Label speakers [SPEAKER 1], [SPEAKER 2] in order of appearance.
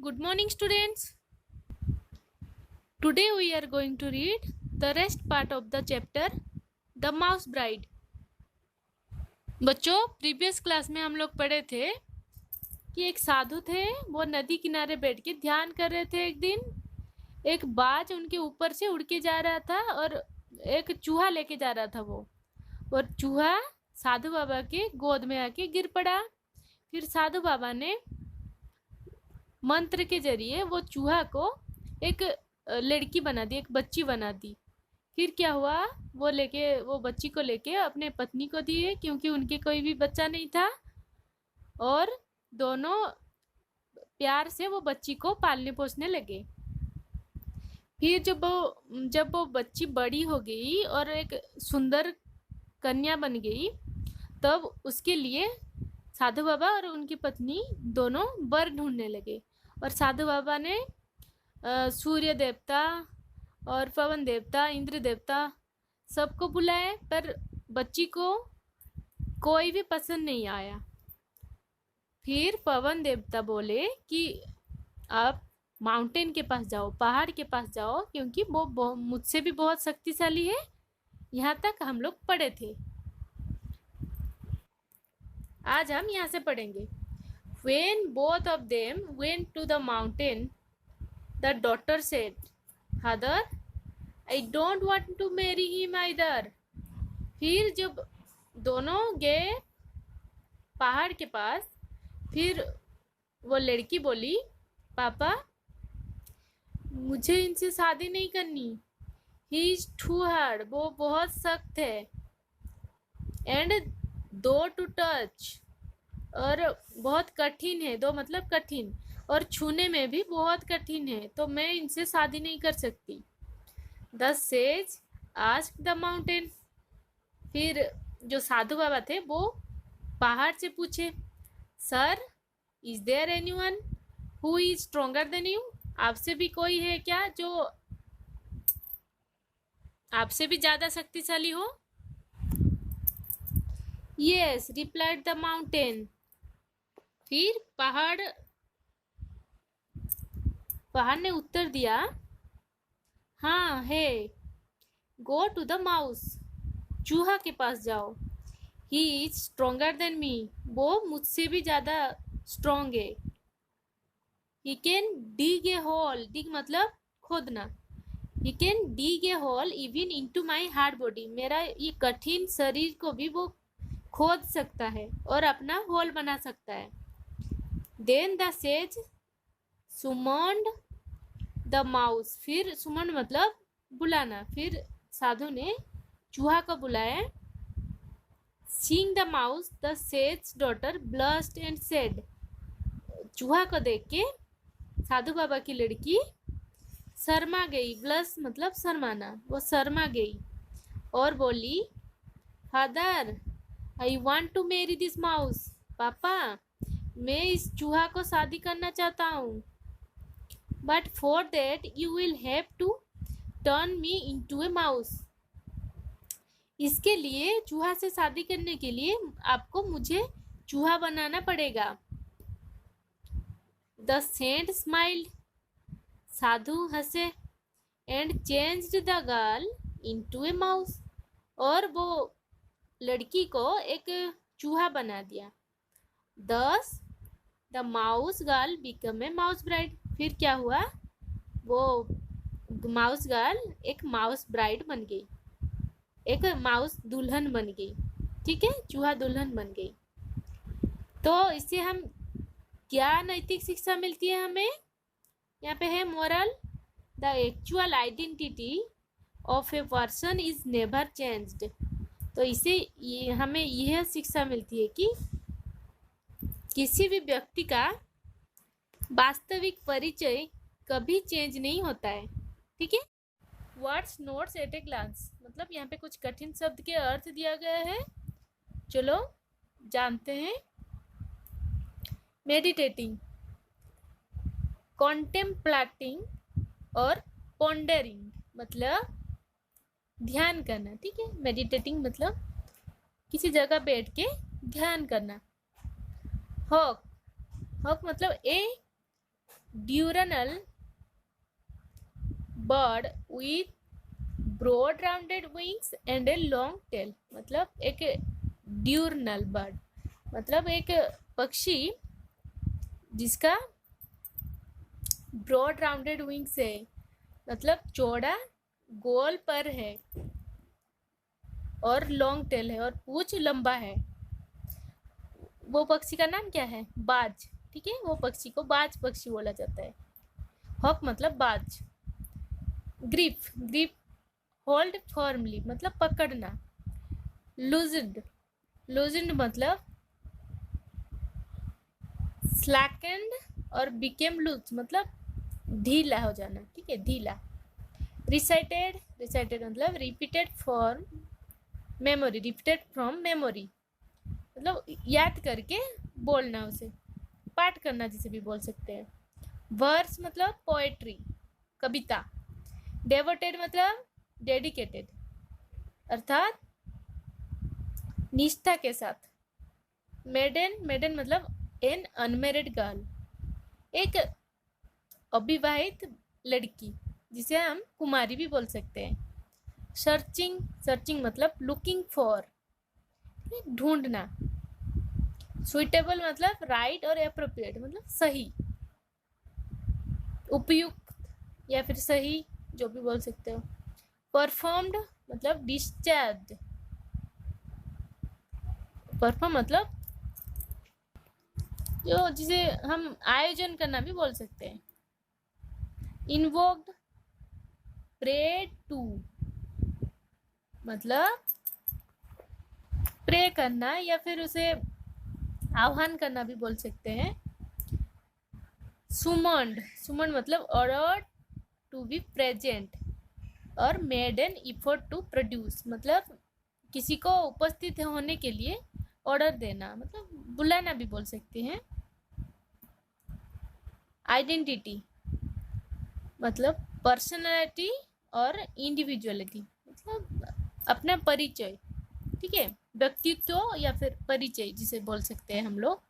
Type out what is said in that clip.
[SPEAKER 1] Good morning, students. Today we are going to read the rest part of the chapter The Mouse Bride. बच्चों, previous class में हम लोग पढ़े थे कि एक साधु थे, वो नदी किनारे बैठ के ध्यान कर रहे थे। एक दिन एक बाज उनके ऊपर से उड़ के जा रहा था और एक चूहा लेके जा रहा था वो, और चूहा साधु बाबा के गोद में आके गिर पड़ा। फिर साधु बाबा ने मंत्र के जरिए वो चूहा को एक लड़की बना दी, एक बच्ची बना दी। फिर क्या हुआ, वो बच्ची को लेके अपने पत्नी को दिए, क्योंकि उनके कोई भी बच्चा नहीं था, और दोनों प्यार से वो बच्ची को पालने पोसने लगे। फिर जब वो बच्ची बड़ी हो गई और एक सुंदर कन्या बन गई, तब उसके लिए साधु बाबा और उनकी पत्नी दोनों वर ढूंढने लगे। और साधु बाबा ने सूर्य देवता और पवन देवता, इंद्र देवता सबको बुलाए, पर बच्ची को कोई भी पसंद नहीं आया। फिर पवन देवता बोले कि आप माउंटेन के पास जाओ, पहाड़ के पास जाओ, क्योंकि वो मुझसे भी बहुत शक्तिशाली है। यहाँ तक हम लोग पढ़े थे। आज हम यहाँ से पढ़ेंगे। When both of them went to the mountain, the daughter said, "Father, I don't want to marry him either." फिर जब दोनों गए पहाड़ के पास, फिर वो लड़की बोली, पापा मुझे इनसे शादी नहीं करनी। He is too hard, वो बहुत सख्त है, and दो टू टच, और बहुत कठिन है। दो मतलब कठिन, और छूने में भी बहुत कठिन है, तो मैं इनसे शादी नहीं कर सकती। The sage asked the mountain, फिर जो साधु बाबा थे वो पहाड़ से पूछे, sir is there anyone who is stronger than you? आपसे भी कोई है क्या जो आपसे भी ज्यादा शक्तिशाली हो? Yes, replied the mountain. फिर पहाड़ ने उत्तर दिया, हाँ है। गो टू द माउस, चूहा के पास जाओ। He is stronger than me, वो मुझसे भी ज्यादा स्ट्रोंग है। ही can dig a whole, dig मतलब खोदना। He can dig a hole even into my hard body, मेरा ये कठिन शरीर को भी वो खोद सकता है और अपना होल बना सकता है। Then the sage summoned the mouse, फिर सुमन मतलब बुलाना। फिर साधु ने चूहा को बुलाया। Seeing the mouse the sage daughter blushed and said, चूहा को देख के साधु बाबा की लड़की शर्मा गई। ब्लश मतलब शर्माना, वो शर्मा गई और बोली, father I want to marry this mouse, पापा मैं इस चूहा को शादी करना चाहता हूँ। But for that you will have to turn me into a mouse, इसके लिए चूहा से शादी करने के लिए आपको मुझे चूहा बनाना पड़ेगा। द सेंट स्माइल्ड, साधु हंसे, and changed the girl into a mouse, और वो लड़की को एक चूहा बना दिया। Thus the mouse girl became a mouse bride, फिर क्या हुआ, वो माउस गर्ल एक माउस ब्राइड बन गई, एक माउस दुल्हन बन गई। ठीक है, चूहा दुल्हन बन गई। तो इससे हम क्या नैतिक शिक्षा मिलती है हमें? यहाँ पे है moral, the actual identity of a person is never changed. तो इसे हमें यह शिक्षा मिलती है कि किसी भी व्यक्ति का वास्तविक परिचय कभी चेंज नहीं होता है। ठीक है। Words notes at a glance, मतलब यहाँ पे कुछ कठिन शब्द के अर्थ दिया गया है, चलो जानते हैं। मेडिटेटिंग, कॉन्टेम्प्लेटिंग और पॉन्डरिंग मतलब ध्यान करना। ठीक है, मेडिटेटिंग मतलब किसी जगह बैठ के ध्यान करना। हॉक, हॉक मतलब a diurnal bird with broad rounded wings and a long tail. मतलब एक ड्यूरनल बर्ड मतलब एक पक्षी जिसका ब्रॉड राउंडेड विंग्स है, मतलब चौड़ा गोल पर है और लॉन्ग टेल है और पूंछ लंबा है। वो पक्षी का नाम क्या है? बाज। ठीक है, वो पक्षी को बाज पक्षी बोला जाता है। हॉक मतलब बाज। ग्रिप, ग्रिप होल्ड फॉर्मली मतलब पकड़ना। लूज्ड, लूज्ड मतलब स्लैकेंड और बिकेम लूज मतलब ढीला हो जाना। ठीक है, ढीला। रिसाइटेड, रिसाइटेड मतलब repeated for memory, repeated from memory मतलब याद करके बोलना, उसे पाठ करना जिसे भी बोल सकते हैं। वर्स मतलब पोएट्री, कविता। डेवोटेड मतलब डेडिकेटेड अर्थात निष्ठा के साथ। मेडन, मेडन मतलब एन अनमेरिड गर्ल, एक अविवाहित लड़की जिसे हम कुमारी भी बोल सकते हैं। सर्चिंग, सर्चिंग मतलब लुकिंग फॉर, ढूंढना। सुइटेबल मतलब राइट और एप्रोप्रिएट मतलब सही, उपयुक्त या फिर सही, जो भी बोल सकते हो। परफॉर्म्ड मतलब डिस्चार्ज, परफॉर्म मतलब जो जिसे हम आयोजन करना भी बोल सकते हैं। इन्वोक्ड, प्रे टू मतलब प्रे करना या फिर उसे आह्वान करना भी बोल सकते हैं। सुमन्ड, सुमन्ड मतलब ऑर्डर टू बी प्रेजेंट और made an effort to produce मतलब किसी को उपस्थित होने के लिए ऑर्डर देना, मतलब बुलाना भी बोल सकते हैं। आइडेंटिटी मतलब पर्सनालिटी और इंडिविजुअलिटी मतलब अपना परिचय। ठीक है, व्यक्तित्व या फिर परिचय जिसे बोल सकते हैं हम लोग।